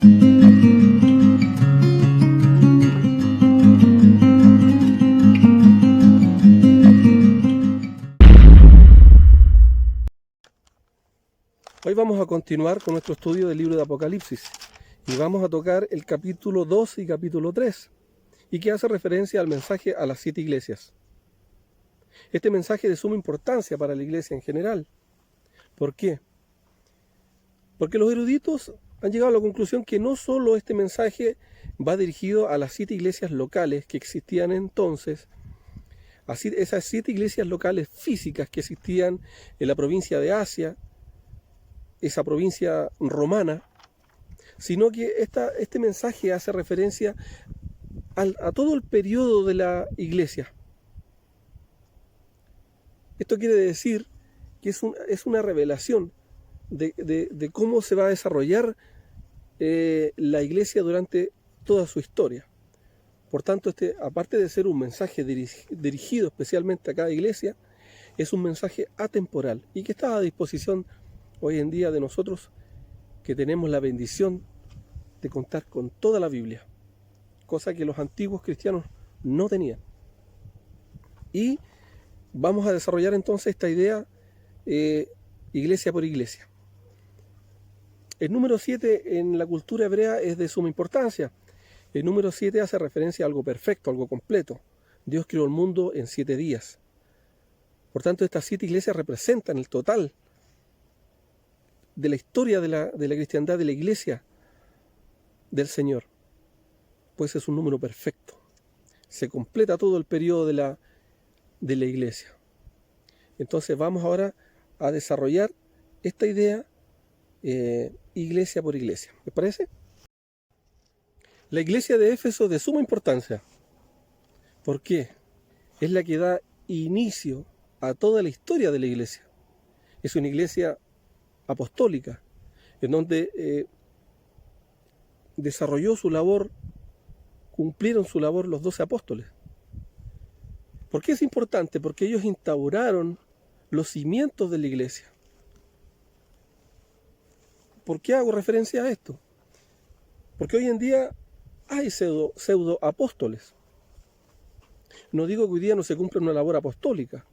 Hoy vamos a continuar con nuestro estudio del libro de Apocalipsis y vamos a tocar el capítulo 2 y capítulo 3 y que hace referencia al mensaje a las 7 iglesias. Este mensaje es de suma importancia para la iglesia en general. ¿Por qué? Porque los eruditos han llegado a la conclusión que no solo este mensaje va dirigido a las 7 iglesias locales que existían entonces, así esas 7 iglesias locales físicas que existían en la provincia de Asia, esa provincia romana, sino que este mensaje hace referencia a todo el periodo de la iglesia. Esto quiere decir que es una revelación de cómo se va a desarrollar la iglesia durante toda su historia. Por tanto, aparte de ser un mensaje dirigido especialmente a cada iglesia, es un mensaje atemporal y que está a disposición hoy en día de nosotros que tenemos la bendición de contar con toda la Biblia, cosa que los antiguos cristianos no tenían. Y vamos a desarrollar entonces esta idea iglesia por iglesia. El número 7 en la cultura hebrea es de suma importancia. El número 7 hace referencia a algo perfecto, algo completo. Dios creó el mundo en 7 días. Por tanto, estas 7 iglesias representan el total de la historia de la cristiandad, de la iglesia del Señor. Pues es un número perfecto. Se completa todo el periodo de la iglesia. Entonces vamos ahora a desarrollar esta idea iglesia por iglesia. ¿Les parece? La iglesia de Éfeso es de suma importancia. ¿Por qué? Es la que da inicio a toda la historia de la iglesia. Es una iglesia apostólica, en donde desarrolló su labor, cumplieron su labor los 12 apóstoles. ¿Por qué es importante? Porque ellos instauraron los cimientos de la iglesia. ¿Por qué hago referencia a esto? Porque hoy en día hay pseudo apóstoles. No digo que hoy día no se cumpla una labor apostólica,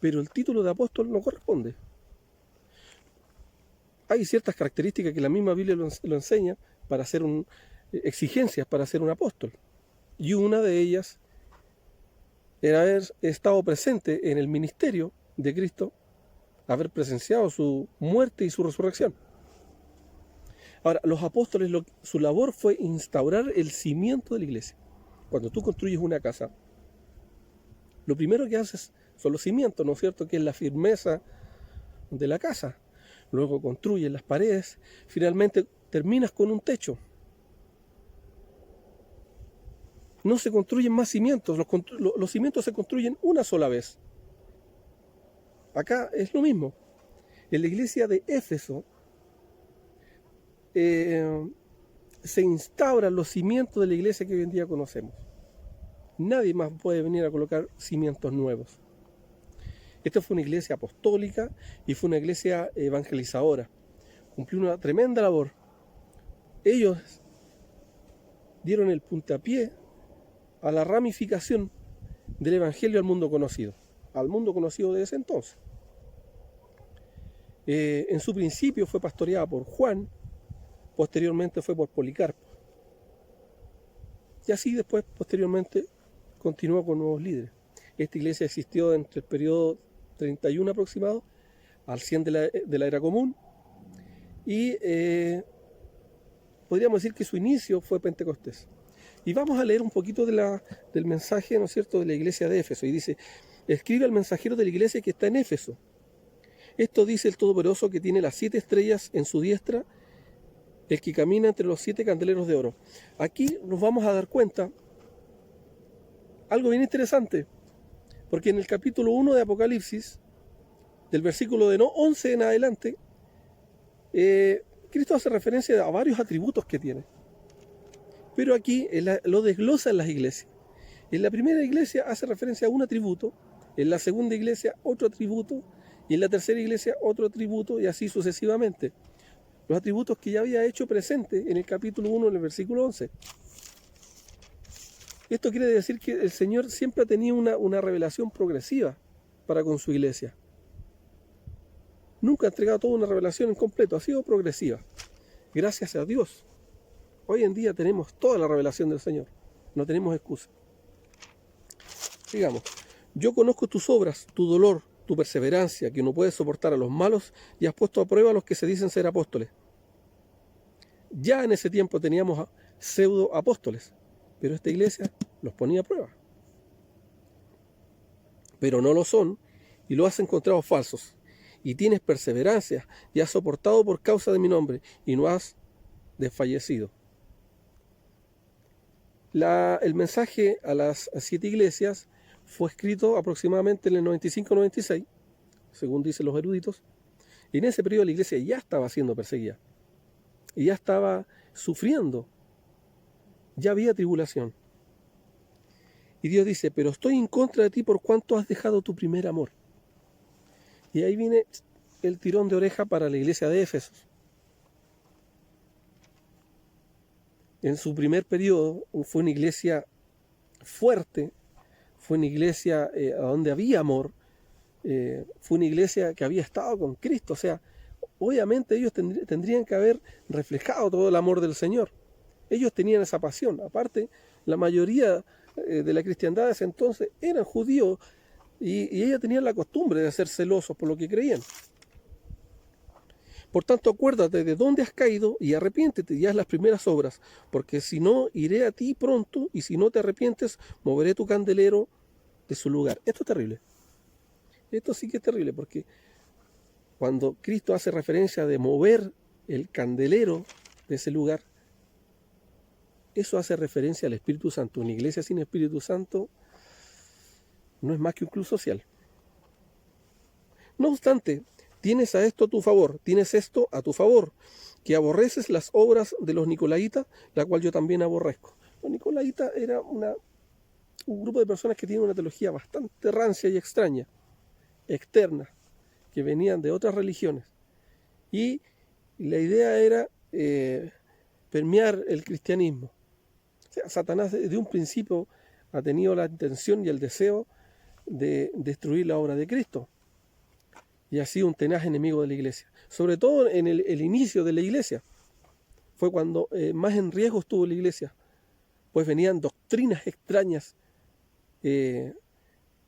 pero el título de apóstol no corresponde. Hay ciertas características que la misma Biblia lo enseña para hacer exigencias para ser un apóstol. Y una de ellas era haber estado presente en el ministerio de Cristo, haber presenciado su muerte y su resurrección. Ahora, los apóstoles, su labor fue instaurar el cimiento de la iglesia. Cuando tú construyes una casa, lo primero que haces son los cimientos, ¿no es cierto?, que es la firmeza de la casa. Luego construyes las paredes, finalmente terminas con un techo. No se construyen más cimientos, los cimientos se construyen una sola vez. Acá es lo mismo. En la iglesia de Éfeso se instauran los cimientos de la iglesia que hoy en día conocemos. Nadie más puede venir a colocar cimientos nuevos. Esta fue una iglesia apostólica y fue una iglesia evangelizadora. Cumplió una tremenda labor. Ellos dieron el puntapié a la ramificación del evangelio al mundo conocido de ese entonces. En su principio fue pastoreada por Juan, posteriormente fue por Policarpo. Y así después, posteriormente, continuó con nuevos líderes. Esta iglesia existió entre el periodo 31 aproximado al 100 de la era común y podríamos decir que su inicio fue Pentecostés. Y vamos a leer un poquito del mensaje, ¿no es cierto?, de la iglesia de Éfeso. Y dice: escribe al mensajero de la iglesia que está en Éfeso. Esto dice el Todopoderoso, que tiene las 7 estrellas en su diestra, el que camina entre los 7 candeleros de oro. Aquí nos vamos a dar cuenta algo bien interesante, porque en el capítulo 1 de Apocalipsis, del versículo de 11 en adelante, Cristo hace referencia a varios atributos que tiene. Pero aquí lo desglosa en las iglesias. En la primera iglesia hace referencia a un atributo, en la segunda iglesia otro atributo, y en la tercera iglesia otro atributo, y así sucesivamente. los atributos que ya había hecho presente en el capítulo 1, en el versículo 11. Esto quiere decir que el Señor siempre ha tenido una revelación progresiva para con su iglesia. Nunca ha entregado toda una revelación en completo, ha sido progresiva. Gracias a Dios. Hoy en día tenemos toda la revelación del Señor. No tenemos excusa. Sigamos. Yo conozco tus obras, tu dolor, tu perseverancia, que no puedes soportar a los malos y has puesto a prueba a los que se dicen ser apóstoles. Ya en ese tiempo teníamos pseudo apóstoles, pero esta iglesia los ponía a prueba. Pero no lo son y lo has encontrado falsos. Y tienes perseverancia y has soportado por causa de mi nombre y no has desfallecido. El mensaje a las 7 iglesias fue escrito aproximadamente en el 95-96, según dicen los eruditos, y en ese periodo la iglesia ya estaba siendo perseguida, y ya estaba sufriendo, ya había tribulación. Y Dios dice, pero estoy en contra de ti por cuanto has dejado tu primer amor. Y ahí viene el tirón de oreja para la iglesia de Éfeso. En su primer periodo fue una iglesia fuerte, fue una iglesia donde había amor, fue una iglesia que había estado con Cristo. O sea, obviamente ellos tendrían que haber reflejado todo el amor del Señor. Ellos tenían esa pasión. Aparte, la mayoría de la cristiandad de ese entonces eran judíos y ellos tenían la costumbre de ser celosos por lo que creían. Por tanto, acuérdate de dónde has caído y arrepiéntete y haz las primeras obras, porque si no, iré a ti pronto y si no te arrepientes, moveré tu candelero de su lugar. Esto es terrible. Esto sí que es terrible, porque cuando Cristo hace referencia de mover el candelero de ese lugar, eso hace referencia al Espíritu Santo. Una iglesia sin Espíritu Santo no es más que un club social. No obstante, tienes esto a tu favor, que aborreces las obras de los nicolaitas, la cual yo también aborrezco. Los nicolaitas era un grupo de personas que tienen una teología bastante rancia y extraña, externa, que venían de otras religiones. Y la idea era permear el cristianismo. O sea, Satanás desde un principio ha tenido la intención y el deseo de destruir la obra de Cristo. Y ha sido un tenaz enemigo de la iglesia. Sobre todo en el inicio de la iglesia. Fue cuando más en riesgo estuvo la iglesia. Pues venían doctrinas extrañas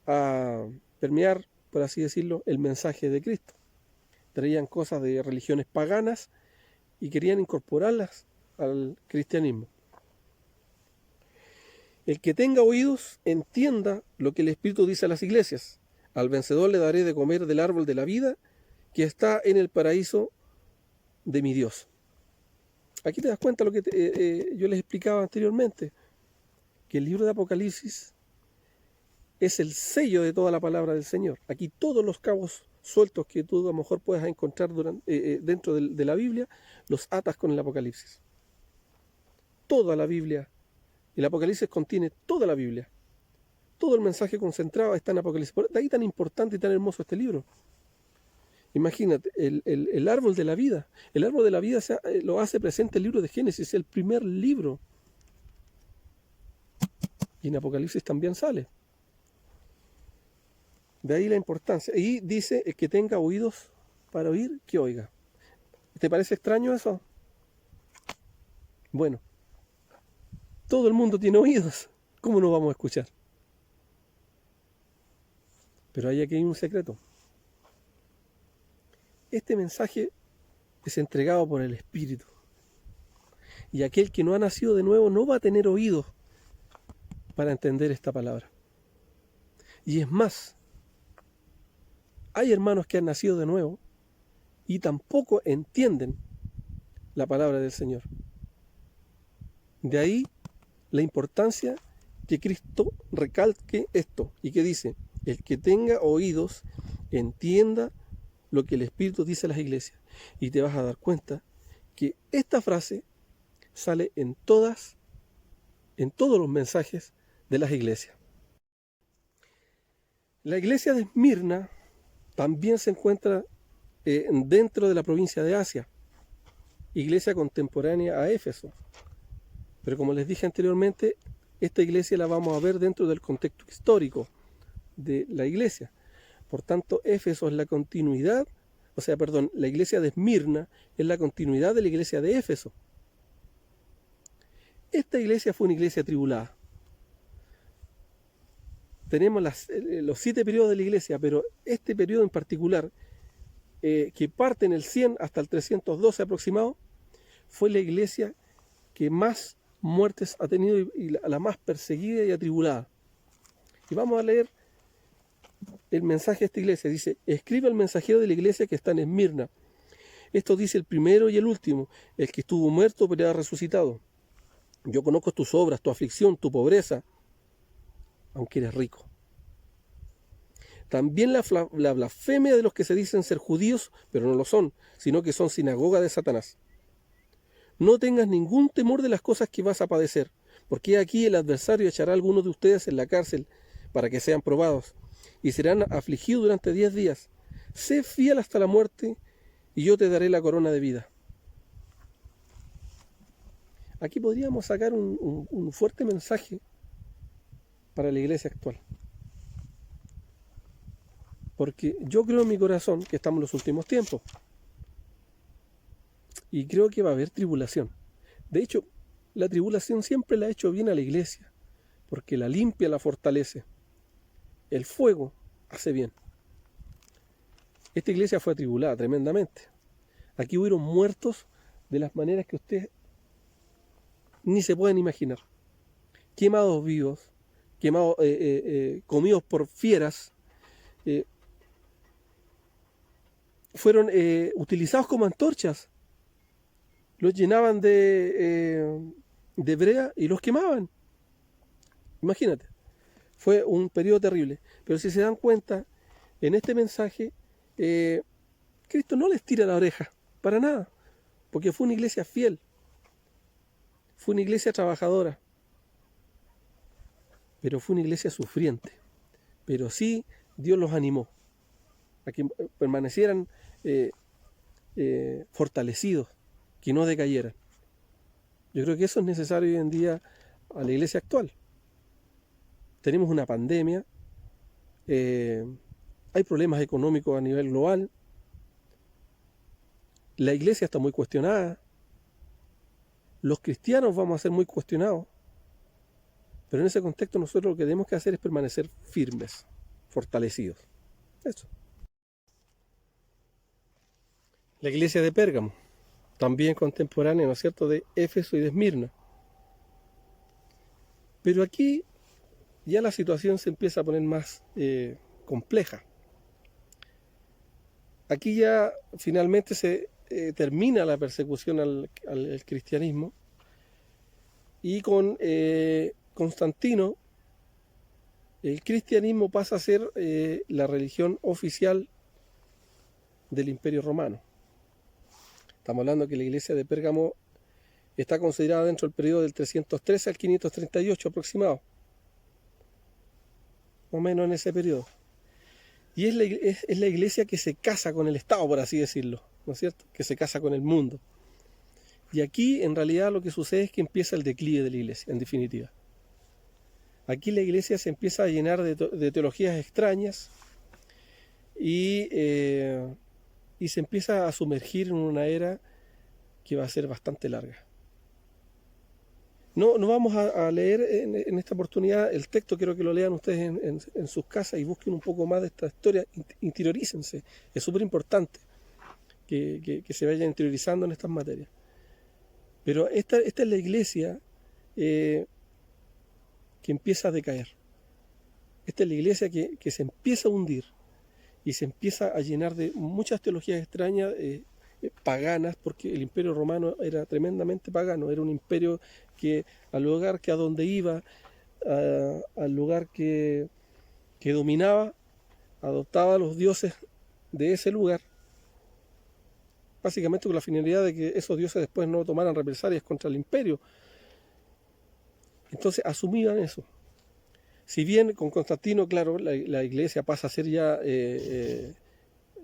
a permear, por así decirlo, el mensaje de Cristo. Traían cosas de religiones paganas y querían incorporarlas al cristianismo. El que tenga oídos, entienda lo que el Espíritu dice a las iglesias. Al vencedor le daré de comer del árbol de la vida que está en el paraíso de mi Dios. Aquí te das cuenta lo que yo les explicaba anteriormente, que el libro de Apocalipsis es el sello de toda la palabra del Señor. Aquí todos los cabos sueltos que tú a lo mejor puedas encontrar dentro de la Biblia, los atas con el Apocalipsis. Toda la Biblia. El Apocalipsis contiene toda la Biblia. Todo el mensaje concentrado está en Apocalipsis. Por de ahí tan importante y tan hermoso este libro. Imagínate, el árbol de la vida. El árbol de la vida lo hace presente el libro de Génesis, el primer libro. Y en Apocalipsis también sale. De ahí la importancia. Y dice, el que tenga oídos para oír, que oiga. ¿Te parece extraño eso? Bueno, todo el mundo tiene oídos. ¿Cómo no vamos a escuchar? Pero hay aquí un secreto. Este mensaje es entregado por el Espíritu. Y aquel que no ha nacido de nuevo no va a tener oídos para entender esta palabra. Y es más, hay hermanos que han nacido de nuevo y tampoco entienden la palabra del Señor. De ahí la importancia que Cristo recalque esto y que dice, el que tenga oídos entienda lo que el Espíritu dice a las iglesias. Y te vas a dar cuenta que esta frase sale en todos los mensajes de las iglesias. La iglesia de Esmirna también se encuentra dentro de la provincia de Asia. iglesia contemporánea a Éfeso. Pero como les dije anteriormente, esta iglesia la vamos a ver dentro del contexto histórico de la iglesia. Por tanto, Éfeso es la continuidad, la iglesia de Esmirna es la continuidad de la iglesia de Éfeso. Esta iglesia fue una iglesia atribulada. Tenemos los 7 periodos de la iglesia, pero este periodo en particular, que parte en el 100 hasta el 312 aproximado, fue la iglesia que más muertes ha tenido y la más perseguida y atribulada. Y vamos a leer el mensaje de esta iglesia. Dice: escribe al mensajero de la iglesia que está en Esmirna. Esto dice el primero y el último, el que estuvo muerto pero ha resucitado. Yo conozco tus obras, tu aflicción, tu pobreza, aunque eres rico. También la blasfemia de los que se dicen ser judíos, pero no lo son, sino que son sinagoga de Satanás. No tengas ningún temor de las cosas que vas a padecer, porque aquí el adversario echará a algunos de ustedes en la cárcel para que sean probados, y serán afligidos durante 10 días. Sé fiel hasta la muerte, y yo te daré la corona de vida. Aquí podríamos sacar un fuerte mensaje para la iglesia actual. Porque yo creo en mi corazón que estamos en los últimos tiempos. Y creo que va a haber tribulación. De hecho, la tribulación siempre la ha hecho bien a la iglesia, porque la limpia, la fortalece. El fuego hace bien. Esta iglesia fue atribulada tremendamente. Aquí hubieron muertos de las maneras que ustedes ni se pueden imaginar. Quemados vivos, comidos por fieras, fueron utilizados como antorchas. Los llenaban de brea y los quemaban. Imagínate. Fue un periodo terrible. Pero si se dan cuenta, en este mensaje, Cristo no les tira la oreja, para nada. Porque fue una iglesia fiel. Fue una iglesia trabajadora. Pero fue una iglesia sufriente. Pero sí, Dios los animó a que permanecieran fortalecidos, que no decayeran. Yo creo que eso es necesario hoy en día a la iglesia actual. Tenemos una pandemia, hay problemas económicos a nivel global, la iglesia está muy cuestionada, los cristianos vamos a ser muy cuestionados, pero en ese contexto nosotros lo que tenemos que hacer es permanecer firmes, fortalecidos. Eso. La iglesia de Pérgamo, también contemporánea, ¿no es cierto?, de Éfeso y de Esmirna. Pero aquí ya la situación se empieza a poner más compleja. Aquí ya finalmente se termina la persecución al cristianismo, y con Constantino el cristianismo pasa a ser la religión oficial del Imperio Romano. Estamos hablando que la iglesia de Pérgamo está considerada dentro del periodo del 313 al 538 aproximado, más o menos en ese periodo. Y es la iglesia que se casa con el Estado, por así decirlo, ¿no es cierto?, que se casa con el mundo. Y aquí en realidad lo que sucede es que empieza el declive de la iglesia, en definitiva. Aquí la iglesia se empieza a llenar de teologías extrañas y se empieza a sumergir en una era que va a ser bastante larga. No vamos a leer en esta oportunidad el texto, quiero que lo lean ustedes en sus casas y busquen un poco más de esta historia, interiorícense. Es súper importante que se vayan interiorizando en estas materias. Pero esta es la iglesia que empieza a decaer. Esta es la iglesia que se empieza a hundir y se empieza a llenar de muchas teologías extrañas, paganas, porque el Imperio Romano era tremendamente pagano. Era un imperio que al lugar que a donde iba, al lugar que dominaba, adoptaba a los dioses de ese lugar, básicamente con la finalidad de que esos dioses después no tomaran represalias contra el imperio. Entonces asumían eso. Si bien con Constantino, claro, la iglesia pasa a ser ya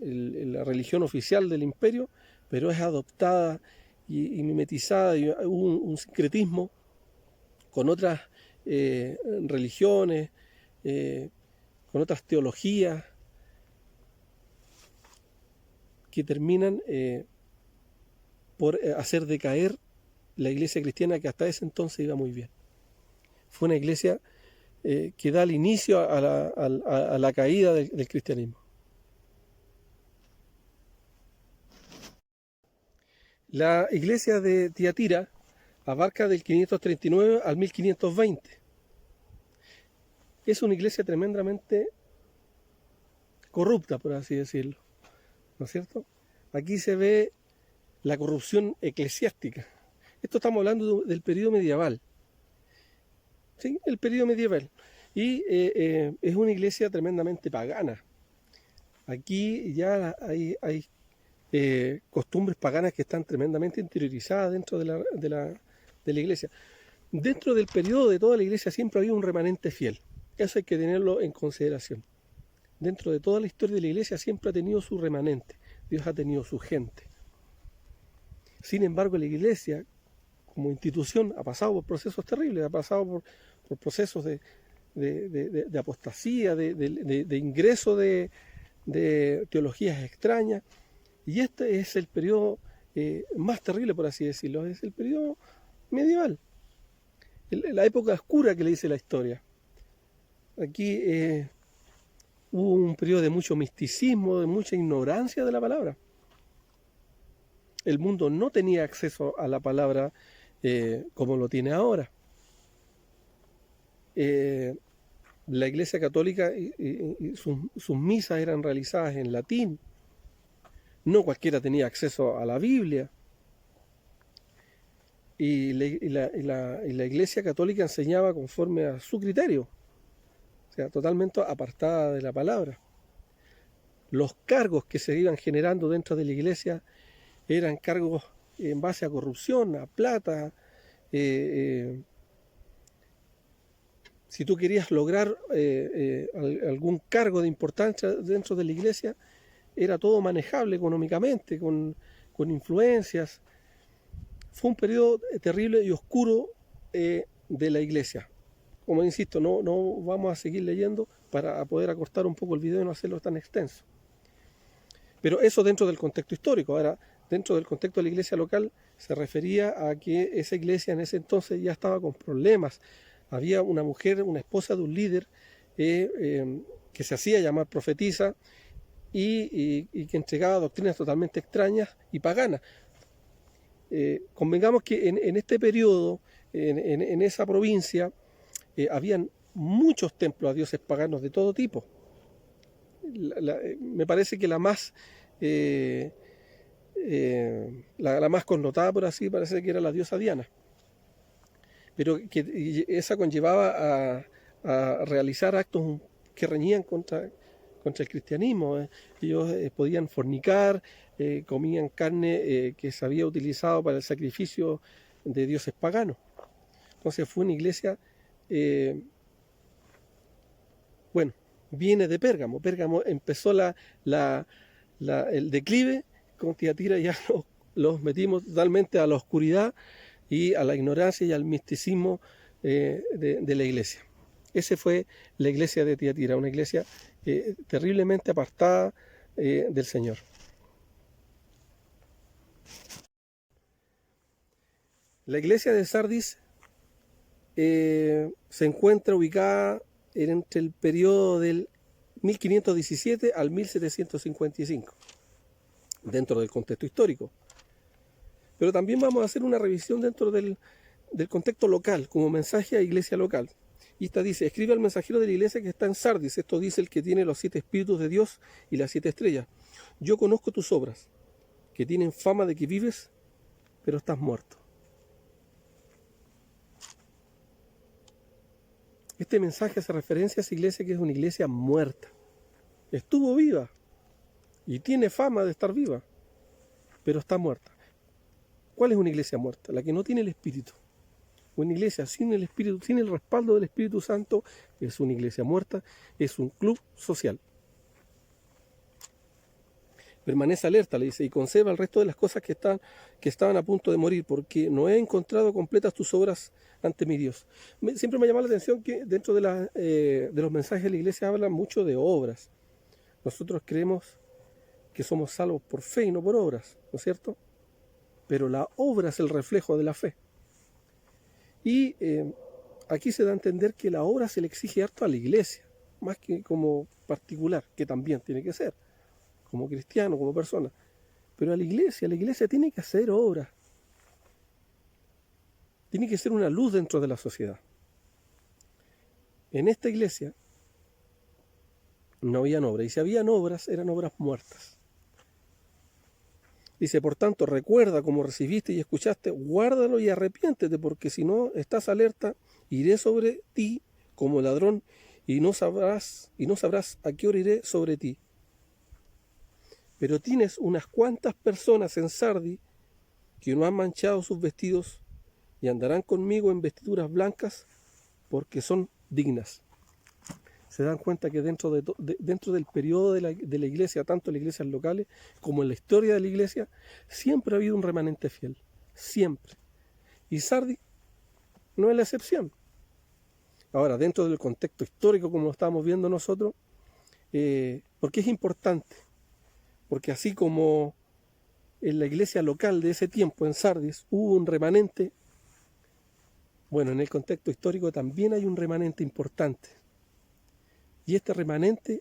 la religión oficial del imperio, pero es adoptada y mimetizada, y hubo un sincretismo con otras religiones, con otras teologías que terminan por hacer decaer la iglesia cristiana, que hasta ese entonces iba muy bien. Fue una iglesia que da el inicio a la caída del cristianismo. La iglesia de Tiatira abarca del 539 al 1520. Es una iglesia tremendamente corrupta, por así decirlo, ¿no es cierto? Aquí se ve la corrupción eclesiástica. Esto estamos hablando del periodo medieval. ¿Sí? El periodo medieval. Y es una iglesia tremendamente pagana. Aquí ya hay costumbres paganas que están tremendamente interiorizadas dentro de la iglesia. Dentro del periodo de toda la iglesia siempre había un remanente fiel. Eso hay que tenerlo en consideración. Dentro de toda la historia de la iglesia siempre ha tenido su remanente. Dios ha tenido su gente. Sin embargo, la iglesia, como institución, ha pasado por procesos terribles, ha pasado por procesos de apostasía, de ingreso de teologías extrañas. Y este es el periodo más terrible, por así decirlo, es el periodo medieval, la época oscura que le dice la historia. Aquí hubo un periodo de mucho misticismo, de mucha ignorancia de la palabra. El mundo no tenía acceso a la palabra como lo tiene ahora. La Iglesia Católica y sus misas eran realizadas en latín. No cualquiera tenía acceso a la Biblia. Y la Iglesia Católica enseñaba conforme a su criterio, o sea, totalmente apartada de la palabra. Los cargos que se iban generando dentro de la Iglesia eran cargos en base a corrupción, a plata. Si tú querías lograr algún cargo de importancia dentro de la Iglesia, era todo manejable económicamente, con influencias. Fue un periodo terrible y oscuro de la Iglesia. Como insisto, no vamos a seguir leyendo para poder acortar un poco el video y no hacerlo tan extenso. Pero eso dentro del contexto histórico. Ahora, dentro del contexto de la iglesia local, se refería a que esa iglesia en ese entonces ya estaba con problemas. Había una mujer, una esposa de un líder que se hacía llamar profetisa y que entregaba doctrinas totalmente extrañas y paganas. Convengamos que en este periodo, en esa provincia, habían muchos templos a dioses paganos de todo tipo. Me parece que la más connotada, por así, parece que era la diosa Diana. Pero que esa conllevaba a realizar actos que reñían contra el cristianismo. Ellos podían fornicar, comían carne que se había utilizado para el sacrificio de dioses paganos. Entonces fue una iglesia, viene de Pérgamo. Pérgamo empezó el declive, con Tiatira ya los metimos totalmente a la oscuridad y a la ignorancia y al misticismo de la iglesia. Esa fue la iglesia de Tiatira, una iglesia terriblemente apartada del Señor. La iglesia de Sardis se encuentra ubicada entre el periodo del 1517 al 1755, dentro del contexto histórico. Pero también vamos a hacer una revisión dentro del contexto local, como mensaje a iglesia local. Y esta dice: escribe al mensajero de la iglesia que está en Sardis. Esto dice el que tiene los 7 espíritus de Dios y las 7 estrellas. Yo conozco tus obras, que tienen fama de que vives, pero estás muerto. Este mensaje hace referencia a esa iglesia que es una iglesia muerta. Estuvo viva y tiene fama de estar viva, pero está muerta. ¿Cuál es una iglesia muerta? La que no tiene el Espíritu. Una iglesia sin el Espíritu, sin el respaldo del Espíritu Santo, es una iglesia muerta, es un club social. Permanece alerta, le dice, y conserva el resto de las cosas que estaban a punto de morir, porque no he encontrado completas tus obras ante mi Dios. Siempre me llama la atención que dentro de los mensajes de la iglesia hablan mucho de obras. Nosotros creemos que somos salvos por fe y no por obras, ¿no es cierto? Pero la obra es el reflejo de la fe. Y aquí se da a entender que la obra se le exige harto a la iglesia, más que como particular, que también tiene que ser, como cristiano, como persona. Pero a la iglesia tiene que hacer obras. Tiene que ser una luz dentro de la sociedad. En esta iglesia no habían obras, y si habían obras, eran obras muertas. Dice, por tanto, recuerda como recibiste y escuchaste, guárdalo y arrepiéntete, porque si no estás alerta, iré sobre ti como ladrón, y no sabrás a qué hora iré sobre ti. Pero tienes unas cuantas personas en Sardis que no han manchado sus vestidos y andarán conmigo en vestiduras blancas porque son dignas. Se dan cuenta que dentro del periodo de la iglesia, tanto en las iglesias locales como en la historia de la iglesia, siempre ha habido un remanente fiel. Siempre. Y Sardis no es la excepción. Ahora, dentro del contexto histórico, como lo estábamos viendo nosotros, porque es importante. Porque así como en la iglesia local de ese tiempo, en Sardis, hubo un remanente, bueno, en el contexto histórico también hay un remanente importante. Y este remanente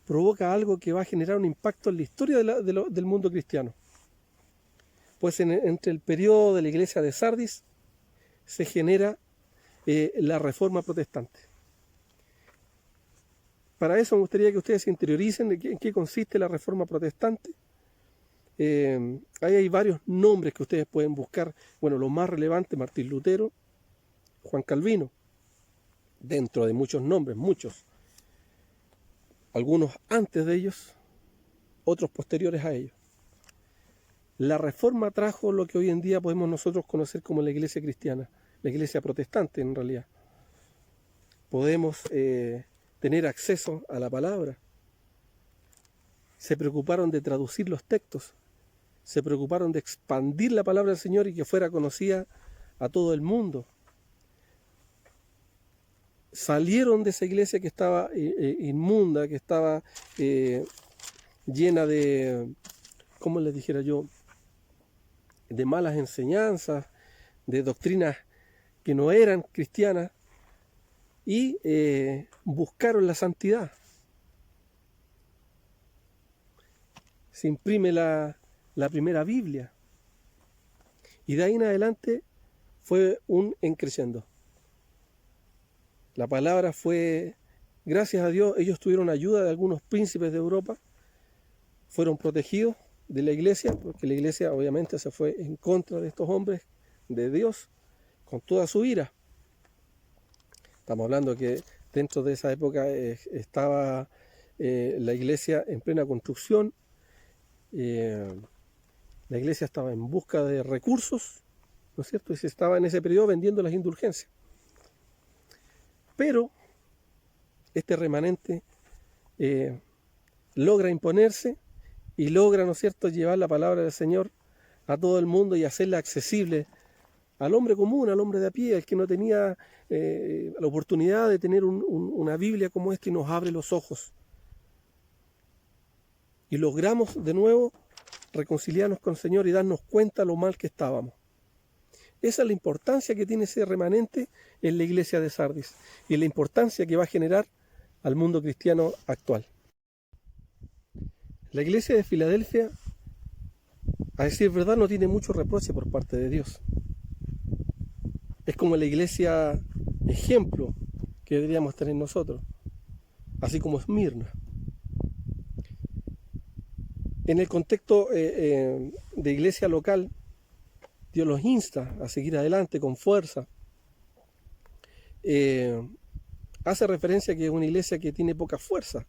provoca algo que va a generar un impacto en la historia del mundo cristiano. Pues entre el periodo de la iglesia de Sardis se genera la reforma protestante. Para eso me gustaría que ustedes se interioricen en qué consiste la reforma protestante. Ahí hay varios nombres que ustedes pueden buscar. Bueno, los más relevantes, Martín Lutero, Juan Calvino, dentro de muchos nombres, muchos. Algunos antes de ellos, otros posteriores a ellos. La reforma trajo lo que hoy en día podemos nosotros conocer como la iglesia cristiana, la iglesia protestante en realidad. Podemos tener acceso a la palabra. Se preocuparon de traducir los textos, se preocuparon de expandir la palabra del Señor y que fuera conocida a todo el mundo. Salieron de esa iglesia que estaba inmunda, que estaba llena de, ¿cómo les dijera yo?, de malas enseñanzas, de doctrinas que no eran cristianas, y buscaron la santidad. Se imprime la primera Biblia, y de ahí en adelante fue un crescendo. La palabra fue, gracias a Dios, ellos tuvieron ayuda de algunos príncipes de Europa, fueron protegidos de la iglesia, porque la iglesia obviamente se fue en contra de estos hombres de Dios con toda su ira. Estamos hablando que dentro de esa época estaba la iglesia en plena construcción, la iglesia estaba en busca de recursos, ¿no es cierto? Y se estaba en ese periodo vendiendo las indulgencias. Pero este remanente logra imponerse y logra, ¿no es cierto?, llevar la palabra del Señor a todo el mundo y hacerla accesible al hombre común, al hombre de a pie, al que no tenía la oportunidad de tener una Biblia como esta, y nos abre los ojos. Y logramos de nuevo reconciliarnos con el Señor y darnos cuenta lo mal que estábamos. Esa es la importancia que tiene ese remanente en la iglesia de Sardis y la importancia que va a generar al mundo cristiano actual. La iglesia de Filadelfia, a decir verdad, no tiene mucho reproche por parte de Dios. Es como la iglesia ejemplo que deberíamos tener nosotros, así como Esmirna. En el contexto de iglesia local, Dios los insta a seguir adelante con fuerza. Hace referencia a que es una iglesia que tiene poca fuerza.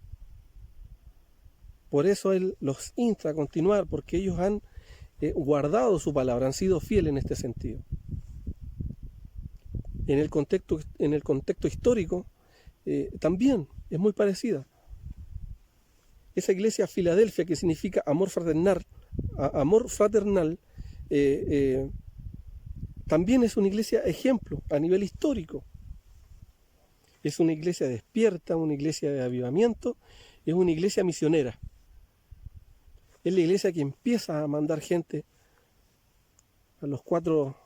Por eso Él los insta a continuar, porque ellos han guardado su palabra, han sido fieles en este sentido. En el contexto histórico también es muy parecida. esa iglesia Filadelfia, que significa amor fraternal, también es una iglesia ejemplo a nivel histórico. Es una iglesia despierta, una iglesia de avivamiento, es una iglesia misionera. Es la iglesia que empieza a mandar gente a los 4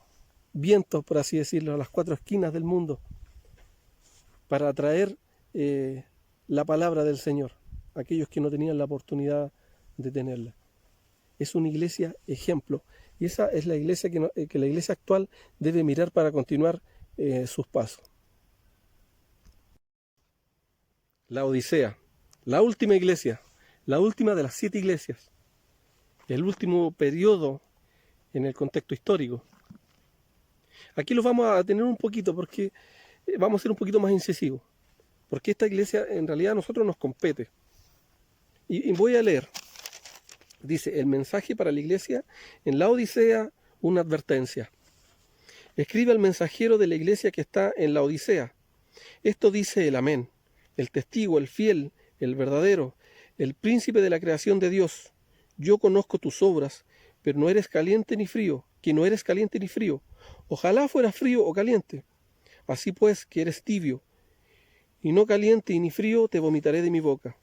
vientos, por así decirlo, a las 4 esquinas del mundo, para traer la palabra del Señor a aquellos que no tenían la oportunidad de tenerla. Es una iglesia ejemplo, y esa es la iglesia que la iglesia actual debe mirar para continuar sus pasos. La Odisea, la última iglesia, la última de las 7 iglesias, el último periodo en el contexto histórico. Aquí los vamos a tener un poquito porque vamos a ser un poquito más incisivos, porque esta iglesia en realidad a nosotros nos compete. Y voy a leer. Dice: el mensaje para la iglesia en la Odisea, una advertencia. Escribe al mensajero de la iglesia que está en la Odisea. Esto dice el Amén, el testigo, el fiel, el verdadero, el príncipe de la creación de Dios. Yo conozco tus obras, pero no eres caliente ni frío, que no eres caliente ni frío. Ojalá fueras frío o caliente. Así pues, que eres tibio, y no caliente ni frío, te vomitaré de mi boca.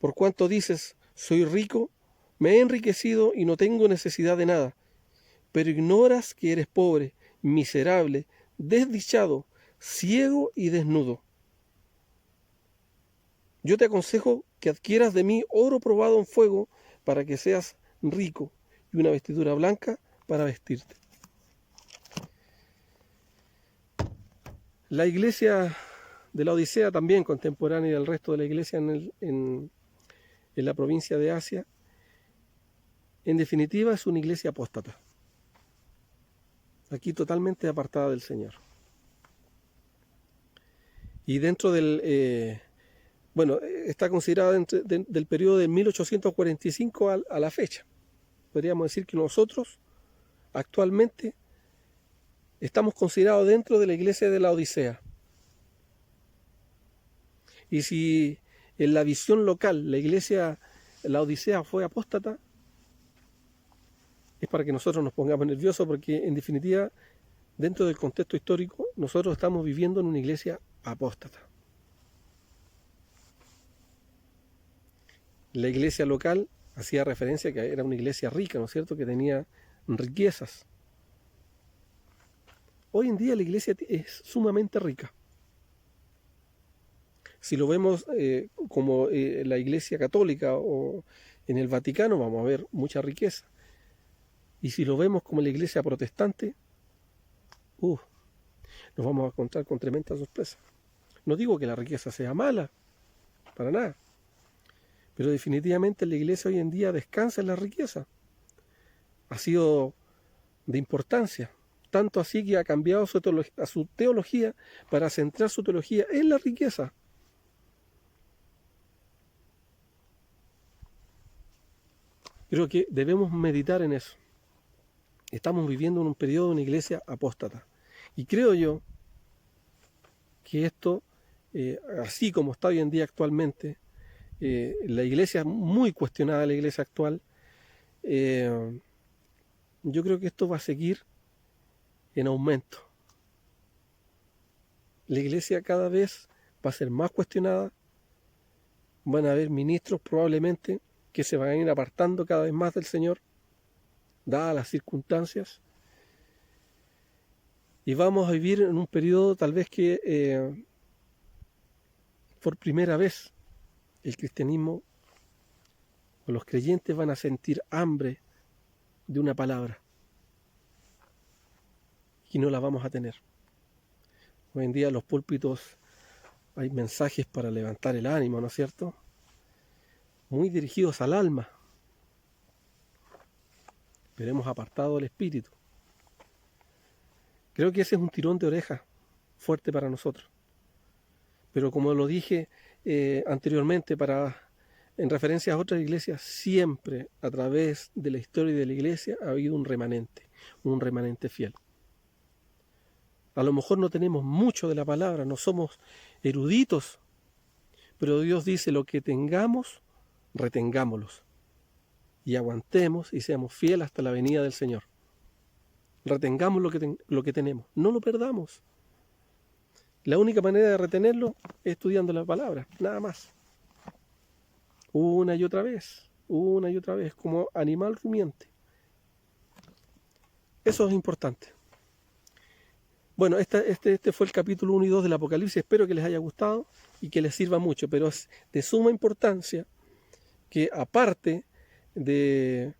Por cuanto dices, soy rico, me he enriquecido y no tengo necesidad de nada, pero ignoras que eres pobre, miserable, desdichado, ciego y desnudo. Yo te aconsejo que adquieras de mí oro probado en fuego para que seas rico, y una vestidura blanca para vestirte. La iglesia de la Odisea, también contemporánea del resto de la iglesia en la provincia de Asia, en definitiva es una iglesia apóstata, aquí totalmente apartada del Señor. Y dentro del, está considerada dentro del periodo de 1845 a la fecha. Podríamos decir que nosotros actualmente estamos considerados dentro de la iglesia de la Odisea. Y si en la visión local la Odisea fue apóstata, es para que nosotros nos pongamos nerviosos, porque en definitiva, dentro del contexto histórico, nosotros estamos viviendo en una iglesia apóstata. La iglesia local hacía referencia a que era una iglesia rica, ¿no es cierto?, que tenía riquezas. Hoy en día la iglesia es sumamente rica. Si lo vemos como la iglesia católica o en el Vaticano, vamos a ver mucha riqueza. Y si lo vemos como la iglesia protestante, nos vamos a encontrar con tremenda sorpresa. No digo que la riqueza sea mala, para nada. Pero definitivamente la iglesia hoy en día descansa en la riqueza. Ha sido de importancia. Tanto así que ha cambiado su teología para centrar su teología en la riqueza. Creo que debemos meditar en eso. Estamos viviendo en un periodo de una iglesia apóstata. Y creo yo que esto, así como está hoy en día actualmente, la iglesia, muy cuestionada la iglesia actual, yo creo que esto va a seguir en aumento. La iglesia cada vez va a ser más cuestionada, van a haber ministros probablemente que se van a ir apartando cada vez más del Señor, dadas las circunstancias, y vamos a vivir en un periodo tal vez que por primera vez el cristianismo o los creyentes van a sentir hambre de una palabra y no la vamos a tener. Hoy en día en los púlpitos hay mensajes para levantar el ánimo, ¿no es cierto?, muy dirigidos al alma, pero hemos apartado el espíritu. Creo que ese es un tirón de oreja fuerte para nosotros. Pero como lo dije anteriormente, en referencia a otras iglesias, siempre a través de la historia de la iglesia ha habido un remanente fiel. A lo mejor no tenemos mucho de la palabra, no somos eruditos, Pero Dios dice, lo que tengamos, retengámoslos. Y aguantemos y seamos fieles hasta la venida del Señor. Retengamos lo que tenemos, no lo perdamos. La única manera de retenerlo es estudiando la palabra, nada más. Una y otra vez, como animal rumiante. Eso es importante. Bueno, este fue el capítulo 1 y 2 del Apocalipsis. Espero que les haya gustado y que les sirva mucho, pero es de suma importancia que, aparte de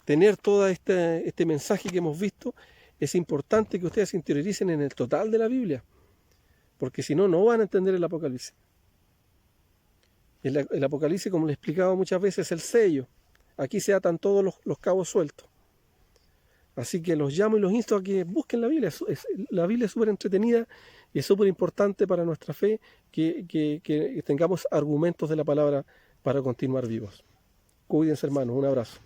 tener todo este mensaje que hemos visto, es importante que ustedes se interioricen en el total de la Biblia, porque si no, no van a entender el Apocalipsis. El Apocalipsis, como les he explicado muchas veces, es el sello. Aquí se atan todos los cabos sueltos. Así que los llamo y los insto a que busquen la Biblia. La Biblia es súper entretenida y es súper importante para nuestra fe que tengamos argumentos de la palabra para continuar vivos. Cuídense, hermanos. Un abrazo.